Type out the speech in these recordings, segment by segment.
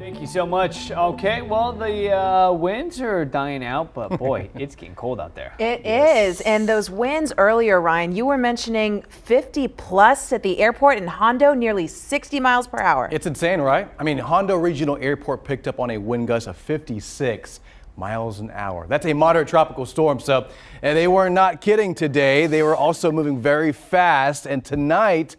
Thank you so much. Okay, well, the winds are dying out, but boy, it's getting cold out there. It is. And those winds earlier, Ryan, you were mentioning 50 plus at the airport in Hondo, nearly 60 miles per hour. It's insane, right? I mean, Hondo Regional Airport picked up on a wind gust of 56 miles an hour. That's a moderate tropical storm, so they were not kidding today. They were also moving very fast, and tonight,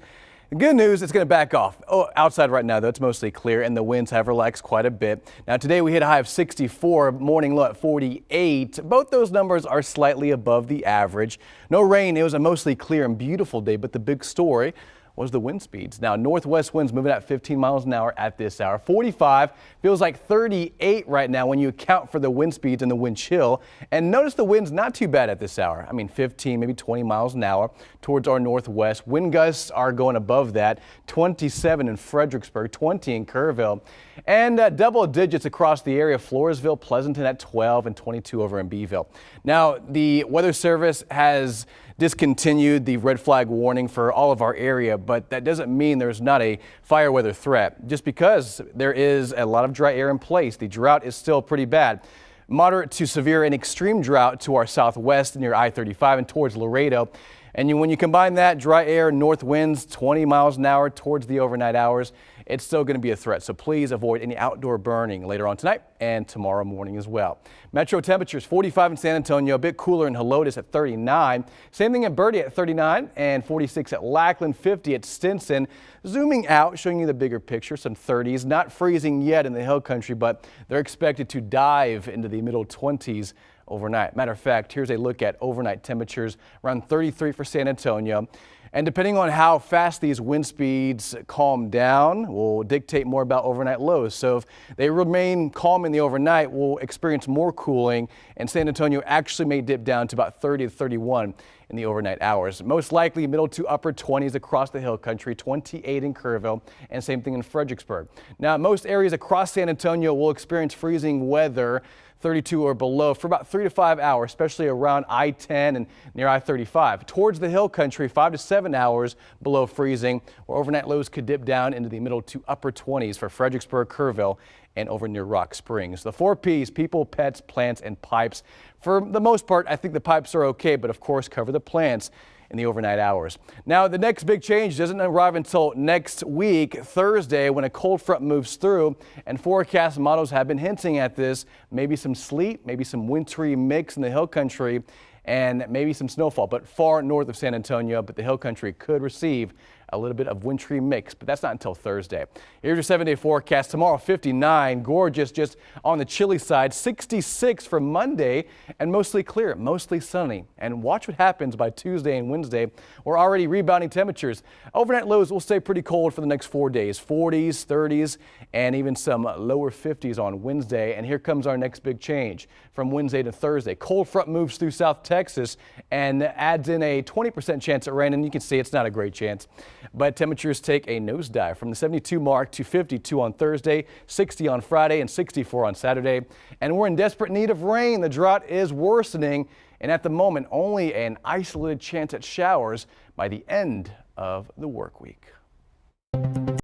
the good news, it's going to back off. Oh, outside right now, though, it's mostly clear, and the winds have relaxed quite a bit. Now, today we hit a high of 64, morning low at 48. Both those numbers are slightly above the average. No rain. It was a mostly clear and beautiful day, but the big story was the wind speeds. Now, northwest winds moving at 15 miles an hour at this hour. 45 feels like 38 right now when you account for the wind speeds and the wind chill. And notice the wind's not too bad at this hour. I mean, 15, maybe 20 miles an hour towards our northwest. Wind gusts are going above that. 27 in Fredericksburg, 20 in Kerrville, and double digits across the area. Floresville, Pleasanton at 12 and 22 over in Beeville. Now, the Weather Service has discontinued the red flag warning for all of our area, but that doesn't mean there's not a fire weather threat. Just because there is a lot of dry air in place, the drought is still pretty bad. Moderate to severe and extreme drought to our southwest near I-35 and towards Laredo. And when you combine that dry air, north winds 20 miles an hour towards the overnight hours, it's still going to be a threat. So please avoid any outdoor burning later on tonight and tomorrow morning as well. Metro temperatures 45 in San Antonio, a bit cooler in Helotes at 39. Same thing at Bertie at 39 and 46 at Lackland, 50 at Stinson. Zooming out, showing you the bigger picture, some 30s, not freezing yet in the hill country, but they're expected to dive into the middle 20s overnight. Matter of fact, here's a look at overnight temperatures around 33 for San Antonio. And depending on how fast these wind speeds calm down will dictate more about overnight lows. So if they remain calm in the overnight, we'll experience more cooling, and San Antonio actually may dip down to about 30 to 31 in the overnight hours. Most likely middle to upper 20s across the hill country, 28 in Kerrville, and same thing in Fredericksburg. Now, most areas across San Antonio will experience freezing weather, 32 or below, for about 3 to 5 hours, especially around I-10 and near I-35. Towards the hill country, 5 to 7 hours below freezing, where overnight lows could dip down into the middle to upper 20s for Fredericksburg, Kerrville, and over near Rock Springs. The 4 Ps, people, pets, plants, and pipes. For the most part, I think the pipes are okay, but of course cover the plants in the overnight hours. Now, the next big change doesn't arrive until next week, Thursday, when a cold front moves through, and forecast models have been hinting at this. Maybe some sleet, maybe some wintry mix in the hill country, and maybe some snowfall, but far north of San Antonio. But the hill country could receive a little bit of wintry mix, but that's not until Thursday. Here's your 7-day forecast. Tomorrow, 59, gorgeous, just on the chilly side. 66 for Monday, and mostly clear, mostly sunny. And watch what happens by Tuesday and Wednesday. We're already rebounding temperatures. Overnight lows will stay pretty cold for the next 4 days. 40s, 30s, and even some lower 50s on Wednesday. And here comes our next big change from Wednesday to Thursday. Cold front moves through South Texas and adds in a 20% chance at rain, and you can see it's not a great chance. But temperatures take a nosedive from the 72 mark to 52 on Thursday, 60 on Friday, and 64 on Saturday. And we're in desperate need of rain. The drought is worsening, and at the moment, only an isolated chance at showers by the end of the work week.